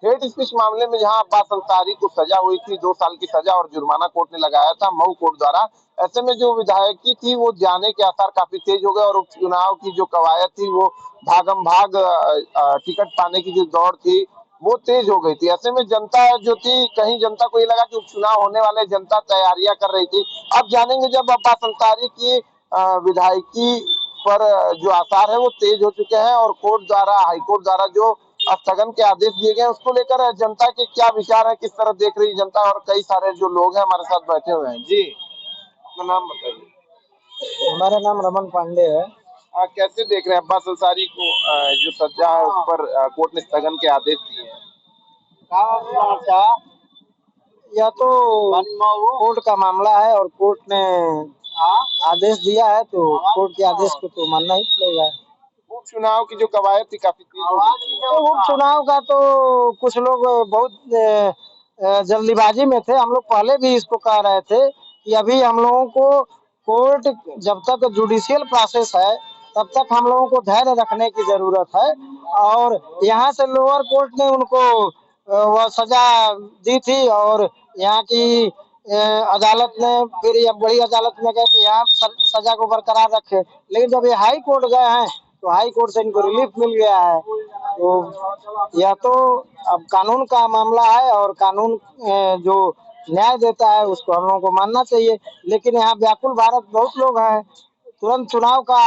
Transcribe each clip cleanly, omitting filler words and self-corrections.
Hate speech मामले में जहां अब्बास अंसारी को सजा हुई थी, 2 साल की सजा और जुर्माना कोर्ट ने लगाया था मऊ कोर्ट द्वारा। ऐसे में जो विधायकी थी वो जाने के आसार काफी तेज हो गए और उपचुनाव की जो कवायद थी वो भागम भाग टिकट पाने की जो दौड़ थी वो तेज हो गई थी। ऐसे में जनता जो थी, कहीं जनता को ये लगा कि उपचुनाव होने वाले, जनता तैयारियां कर रही थी। अब जानेंगे जब अब्बास अंसारी की विधायकी पर जो आसार है वो तेज हो चुके हैं और कोर्ट द्वारा, हाईकोर्ट द्वारा जो स्थगन के आदेश दिए गए उसको लेकर जनता के क्या विचार है, किस तरह देख रही है जनता। और कई सारे जो लोग हैं हमारे साथ बैठे हुए हैं। जी, अपना नाम बताइए। हमारा नाम रमन पांडे है। कैसे देख रहे हैं अब्बास अंसारी को, जो सजा है उस पर कोर्ट ने स्थगन के आदेश दिए हैं? यह तो कोर्ट का मामला है और कोर्ट ने आदेश दिया है तो कोर्ट के आदेश को तो मानना ही पड़ेगा। उपचुनाव की जो कवायद थी काफी तेज हो गई थी। तो उपचुनाव का तो कुछ लोग बहुत जल्दीबाजी में थे। हम लोग पहले भी इसको कह रहे थे कि अभी हम लोगों को कोर्ट, जब तक जुडिशियल प्रोसेस है तब तक हम लोगों को धैर्य रखने की जरूरत है। और यहाँ से लोअर कोर्ट ने उनको वह सजा दी थी और यहाँ की अदालत ने फिर ये बड़ी अदालत में गए तो यहाँ सजा को बरकरार रखे। लेकिन जब ये हाई कोर्ट गए हैं तो हाई कोर्ट से इनको रिलीफ मिल गया है। तो यह तो अब कानून का मामला है और कानून जो न्याय देता है उसको हम लोगों को मानना चाहिए। लेकिन यहाँ व्याकुल भारत बहुत लोग हैं, तुरंत चुनाव का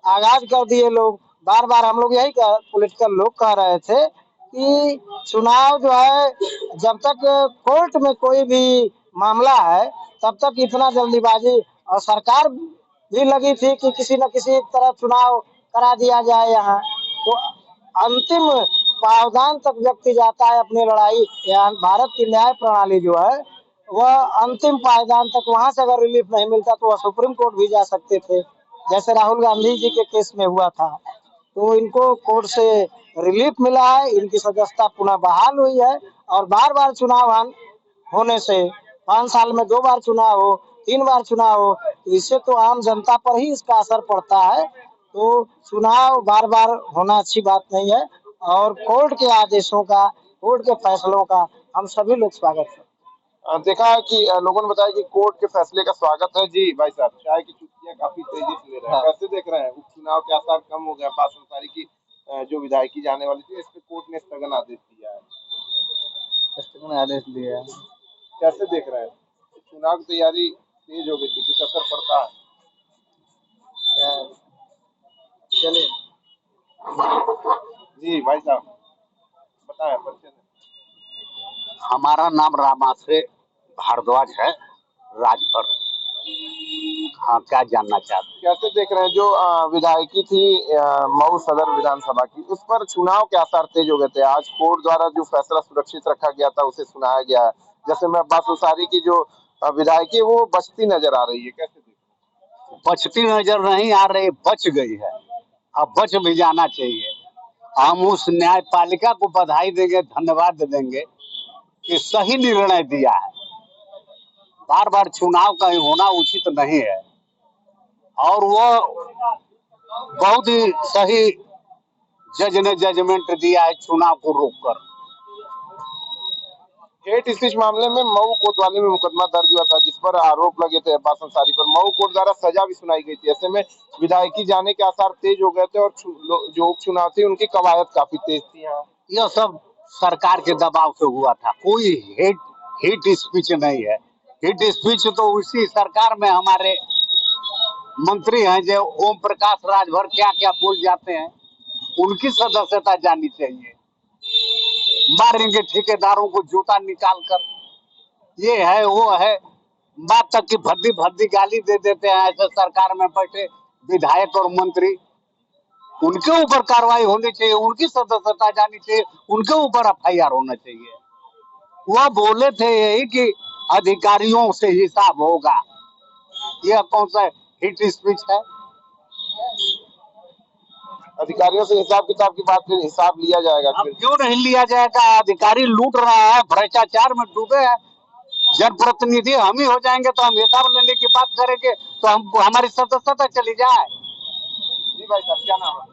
आगाज कर दिए लोग। बार बार हम लोग यही पॉलिटिकल लोग कह रहे थे कि चुनाव जो है, जब तक कोर्ट में कोई भी मामला है तब तक इतना जल्दीबाजी, और सरकार भी लगी थी कि किसी न किसी तरह चुनाव करा दिया जाए यहाँ। तो अंतिम पावदान तक व्यक्ति जाता है अपनी लड़ाई। यहाँ भारत की न्याय प्रणाली जो है वह अंतिम पायदान तक, वहां से अगर रिलीफ नहीं मिलता तो वह सुप्रीम कोर्ट भी जा सकते थे, जैसे राहुल गांधी जी के केस में हुआ था। तो इनको कोर्ट से रिलीफ मिला है, इनकी सदस्यता पुनः बहाल हुई है। और बार बार चुनाव होने से, 5 साल में 2 बार चुनाव हो, 3 बार चुनाव हो, तो इससे तो आम जनता पर ही इसका असर पड़ता है। तो चुनाव बार बार होना अच्छी बात नहीं है और कोर्ट के आदेशों का, कोर्ट के फैसलों का हम सभी लोग स्वागत करते हैं। देखा है कि लोगों ने बताया कि कोर्ट के फैसले का स्वागत है। जी भाई साहब, चाय की चुस्कियां काफी तेजी से ले रहे हैं, कैसे देख रहे हैं? उपचुनाव के आसार कम हो गए, अब्बास अंसारी की जो विधायकी जाने वाली थी इस पे कोर्ट ने स्थगन आदेश दिया है। स्थगन आदेश दिया है, कैसे देख रहे हैं? चुनाव की तैयारी तेज हो गई थी, कुछ असर पड़ता है? चलिए जी भाई साहब बताएं, परिचय दें। हमारा नाम रामाश्रय भारद्वाज है, राजभर। हाँ, क्या जानना चाहते हैं? कैसे देख रहे हैं जो विधायकी थी मऊ सदर विधानसभा की, उस पर चुनाव के आसार तेज हो गए थे। आज कोर्ट द्वारा जो फैसला सुरक्षित रखा गया था उसे सुनाया गया है। जैसे में अब्बास अंसारी की जो विधायकी वो बचती नजर आ रही है, कैसे देख रहे हैं? बचती नजर नहीं आ रही, बच गई है। अब बच भी जाना चाहिए। हम उस न्यायपालिका को बधाई देंगे, धन्यवाद देंगे कि सही निर्णय दिया है। बार बार चुनाव का होना उचित नहीं है और वो बहुत ही सही जज ने जजमेंट दिया है चुनाव को रोककर। हेट स्पीच मामले में मऊ कोतवाली में मुकदमा दर्ज हुआ था जिस पर आरोप लगे थे अब्बास अंसारी पर। मऊ कोर्ट द्वारा सजा भी सुनाई गई थी। ऐसे में विधायकी जाने के आसार तेज हो गए थे और जो उपचुनाव थी उनकी कवायद काफी तेज थी। यहाँ यह सब सरकार के दबाव से हुआ था, कोई हेट स्पीच नहीं है। हेट स्पीच तो उसी सरकार में हमारे मंत्री हैं जो ओम प्रकाश राजभर क्या क्या बोल जाते हैं, उनकी सदस्यता जानी चाहिए। मारेंगे ठेकेदारों को जूता निकाल कर, ये है वो है, बात तक की भद्दी भद्दी गाली दे देते हैं ऐसे सरकार में बैठे विधायक और मंत्री। उनके ऊपर कार्रवाई होनी चाहिए, उनकी सदस्यता जानी चाहिए, उनके ऊपर एफआईआर होना चाहिए। वह बोले थे यही कि अधिकारियों से हिसाब होगा। यह कौन सा हिट स्पीच है? अधिकारियों से हिसाब किताब की बात, फिर हिसाब लिया जाएगा। अब क्यों नहीं लिया जाएगा? अधिकारी लूट रहा है, भ्रष्टाचार में डूबे हैं। जनप्रतिनिधि हम ही हो जाएंगे तो हम हिसाब लेने की बात करेंगे तो हम हमारी सदस्यता चली जाए। जी भाई साहब, क्या नाम है?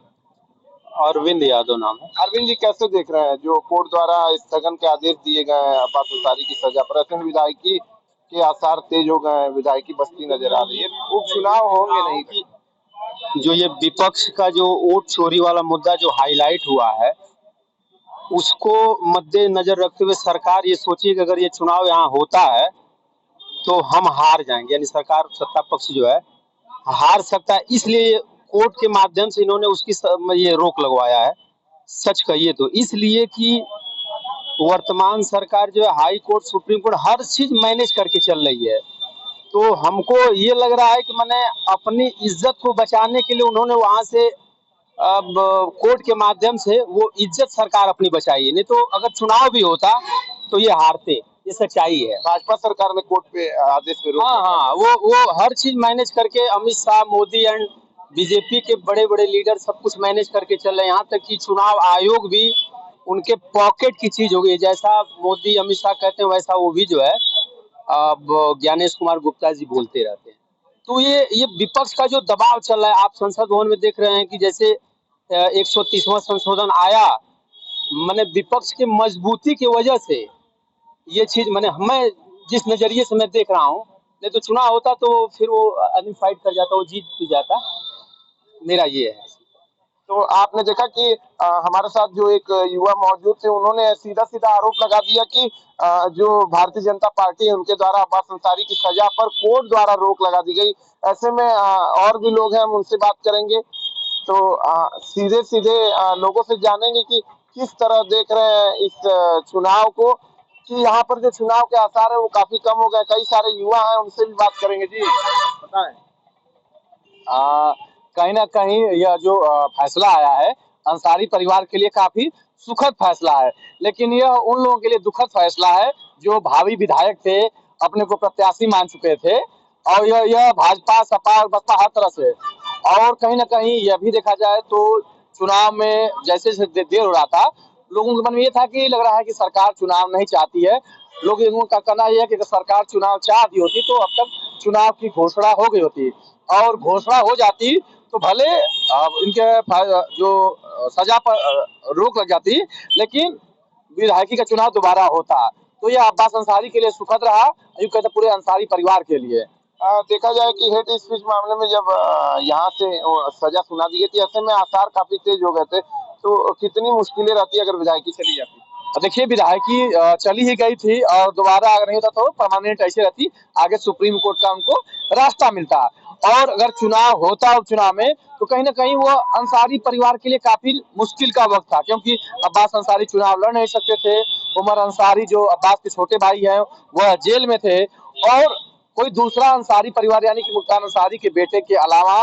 अरविंद यादव नाम है। अरविंद जी, कैसे देख रहे हैं जो कोर्ट द्वारा स्थगन के आदेश दिए गए हैं अब्बास अंसारी की सजा पर? ऐसे में विधायकी के आसार तेज हो गए हैं, विधायकी बस्ती नजर आ रही है, उपचुनाव होंगे नहीं? जो ये विपक्ष का जो वोट चोरी वाला मुद्दा जो हाईलाइट हुआ है, उसको मद्देनजर रखते हुए सरकार ये सोची कि अगर ये चुनाव यहाँ होता है तो हम हार जाएंगे, यानी सरकार सत्ता पक्ष जो है हार सकता है, इसलिए कोर्ट के माध्यम से इन्होंने उसकी ये रोक लगवाया है। सच कहिए तो इसलिए कि वर्तमान सरकार जो है हाई कोर्ट, सुप्रीम कोर्ट हर चीज मैनेज करके चल रही है। तो हमको ये लग रहा है कि मैंने अपनी इज्जत को बचाने के लिए उन्होंने वहां से अब कोर्ट के माध्यम से वो इज्जत सरकार अपनी बचाई है, नहीं तो अगर चुनाव भी होता तो ये हारते, ये सच्चाई है। भाजपा सरकार ने कोर्ट पे आदेश पे रोक हाँ, वो हर चीज मैनेज करके, अमित शाह, मोदी एंड बीजेपी के बड़े बड़े लीडर सब कुछ मैनेज करके चल रहे हैं। यहाँ तक कि चुनाव आयोग भी उनके पॉकेट की चीज हो गई, जैसा मोदी अमित शाह कहते हैं वैसा वो भी जो है अब ज्ञानेश कुमार गुप्ता जी बोलते रहते हैं। तो ये विपक्ष का जो दबाव चल रहा है, आप संसद भवन में देख रहे हैं कि जैसे 130वां संशोधन आया, मैंने विपक्ष के मजबूती की वजह से ये चीज मैं जिस नजरिए से मैं देख रहा हूँ, नहीं तो चुनाव होता तो फिर वो आदमी फाइट कर जाता, वो जीत भी जाता। मेरा ये है। तो आपने देखा कि हमारे साथ जो एक युवा मौजूद थे, उन्होंने सीधा सीधा आरोप लगा दिया कि जो भारतीय जनता पार्टी है उनके द्वारा अब्बास अंसारी की सजा पर कोर्ट द्वारा रोक लगा दी गई। ऐसे में और भी लोग हैं, हम उनसे बात करेंगे। तो सीधे सीधे लोगों से जानेंगे कि किस तरह देख रहे हैं इस चुनाव को, कि यहाँ पर जो चुनाव के आसार है वो काफी कम हो गए। कई सारे युवा हैं, उनसे भी बात करेंगे। जी बताएं। कहीं ना कहीं यह जो फैसला आया है अंसारी परिवार के लिए काफी सुखद फैसला है, लेकिन यह उन लोगों के लिए दुखद फैसला है जो भावी विधायक थे, अपने को प्रत्याशी मान चुके थे, और यह भाजपा, सपा और बसपा हर तरह से। और कहीं ना कहीं यह भी देखा जाए तो चुनाव में जैसे जैसे देर हो रहा था, लोगों के मन में ये था कि लग रहा है कि सरकार चुनाव नहीं चाहती है। लोगों का कहना यह है कि अगर सरकार चुनाव चाहती होती तो अब तक चुनाव की घोषणा हो गई होती, और घोषणा हो जाती तो भले इनके जो सजा पर रोक लग जाती, लेकिन विधायकी का चुनाव दोबारा होता। तो यह अब्बास अंसारी के लिए सुखद रहा, यूं कहते पूरे अंसारी परिवार के लिए। देखा जाए कि हेट स्पीच मामले में जब यहाँ से सजा सुना दी गई थी, ऐसे में आसार काफी तेज हो गए थे, तो कितनी मुश्किलें रहती अगर विधायकी चली जाती? देखिए, विधायकी चली ही गई थी, और दोबारा अगर नहीं होता तो परमानेंट ऐसे रहती, आगे सुप्रीम कोर्ट का उनको रास्ता मिलता। और अगर चुनाव होता उपचुनाव में तो कहीं ना कहीं वो अंसारी परिवार के लिए काफी मुश्किल का वक्त था, क्योंकि अब्बास अंसारी चुनाव लड़ नहीं सकते थे। उमर अंसारी जो अब्बास के छोटे भाई हैं वह जेल में थे, और कोई दूसरा अंसारी परिवार यानी कि मुख्तार अंसारी के बेटे के अलावा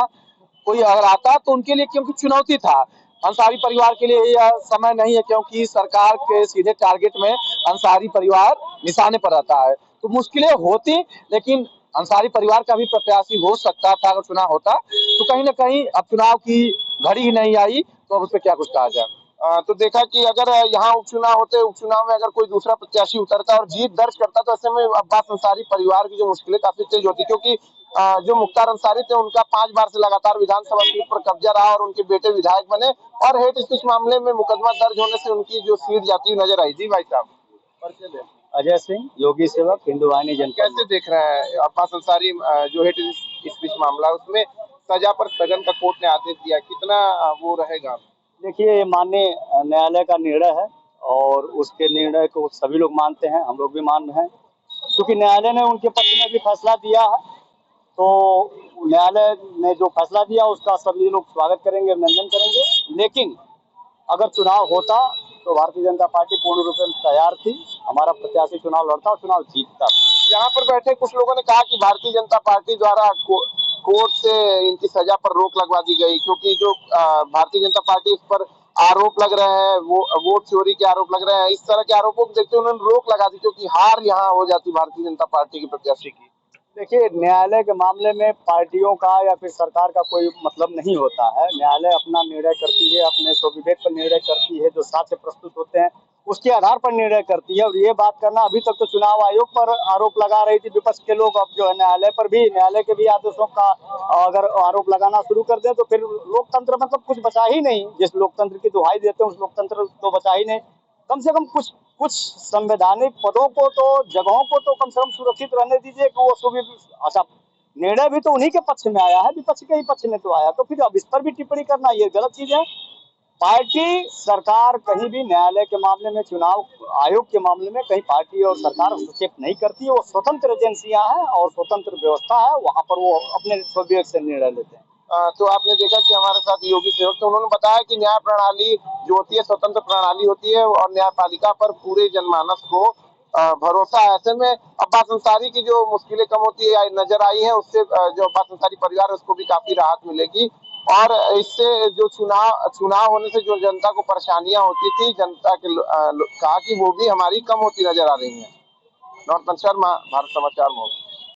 कोई अगर आता तो उनके लिए क्योंकि चुनौती था। अंसारी परिवार के लिए यह समय नहीं है, क्योंकि सरकार के सीधे टारगेट में अंसारी परिवार निशाने पर रहता है, तो मुश्किलें होती, लेकिन अंसारी परिवार का भी प्रत्याशी हो सकता था अगर चुनाव होता। तो कहीं ना कहीं अब चुनाव की घड़ी ही नहीं आई, तो अब उस पर क्या कुछ कहा जाए। तो देखा कि अगर यहाँ उपचुनाव होते, उपचुनाव में अगर कोई दूसरा प्रत्याशी उतरता और जीत दर्ज करता, तो ऐसे में अब्बास अंसारी परिवार की जो मुश्किलें काफी तेज होती, क्योंकि जो मुख्तार अंसारी थे उनका 5 बार से लगातार विधानसभा सीट पर कब्जा रहा और उनके बेटे विधायक बने, और हेट स्पीच मामले में मुकदमा दर्ज होने से उनकी जो सीट जाती हुई नजर आई। जी भाई साहब। अजय सिंह, योगी सेवक, हिंदू वाहिनी जनपद। कैसे देख रहे हैं अब्बास अंसारी जो हेट स्पीच मामला, उसमें सजा पर स्थगन का कोर्ट ने आदेश दिया, कितना वो रहेगा? देखिए, ये माननीय न्यायालय का निर्णय है, और उसके निर्णय को सभी लोग मानते हैं, हम लोग भी मान रहे हैं, क्योंकि न्यायालय ने उनके पक्ष में भी फैसला दिया है। तो न्यायालय ने जो फैसला दिया उसका सभी लोग स्वागत करेंगे, अभिनंदन करेंगे। लेकिन अगर चुनाव होता तो भारतीय जनता पार्टी पूर्ण रूप से तैयार थी, हमारा प्रत्याशी चुनाव लड़ता और चुनाव जीतता। यहाँ पर बैठे कुछ लोगों ने कहा कि भारतीय जनता पार्टी द्वारा कोर्ट से इनकी सजा पर रोक लगवा दी गई, क्योंकि जो भारतीय जनता पार्टी इस पर आरोप लग रहे हैं, वो वोट चोरी के आरोप लग रहे हैं, इस तरह के आरोपों को देखते हुए उन्होंने रोक लगा दी, क्योंकि हार यहाँ हो जाती भारतीय जनता पार्टी के प्रत्याशी की। देखिए, न्यायालय के मामले में पार्टियों का या फिर सरकार का कोई मतलब नहीं होता है। न्यायालय अपना निर्णय करती है, अपने स्वविवेक पर निर्णय करती है, जो साक्ष्य प्रस्तुत होते हैं उसके आधार पर निर्णय करती है। और ये बात करना, अभी तक तो चुनाव आयोग पर आरोप लगा रही थी विपक्ष के लोग, अब जो है न्यायालय पर भी, न्यायालय के भी आदेशों का अगर आरोप लगाना शुरू कर दें तो फिर लोकतंत्र मतलब कुछ बचा ही नहीं। जिस लोकतंत्र की दुहाई देते हैं उस लोकतंत्र तो बचा ही नहीं। कम से कम कुछ कुछ संवैधानिक पदों को तो, जगहों को तो कम से कम सुरक्षित रहने दीजिए कि वो अच्छा, निर्णय भी तो उन्हीं के पक्ष में आया है, विपक्ष के ही पक्ष में तो आया, तो फिर अब इस पर भी टिप्पणी करना ये गलत चीज है। पार्टी, सरकार कहीं भी न्यायालय के मामले में, चुनाव आयोग के मामले में कहीं पार्टी और सरकार हस्तक्षेप नहीं करती है। वो स्वतंत्र एजेंसियां हैं और स्वतंत्र व्यवस्था है, वहां पर वो अपने स्वविवेक से निर्णय लेते हैं। तो आपने देखा कि हमारे साथ योगी सेवक, तो उन्होंने बताया कि न्याय प्रणाली जो होती है स्वतंत्र प्रणाली होती है और न्यायपालिका पर पूरे जनमानस को भरोसा है। ऐसे में अब्बास अंसारी की जो मुश्किलें कम होती है नजर आई है, उससे जो अब्बास अंसारी परिवार है उसको भी काफी राहत मिलेगी। और इससे जो चुनाव होने से जो जनता को परेशानियां होती थी, जनता के कहा कि वो भी हमारी कम होती नजर आ रही है। नॉर्थन शर्मा, भारत समाचार।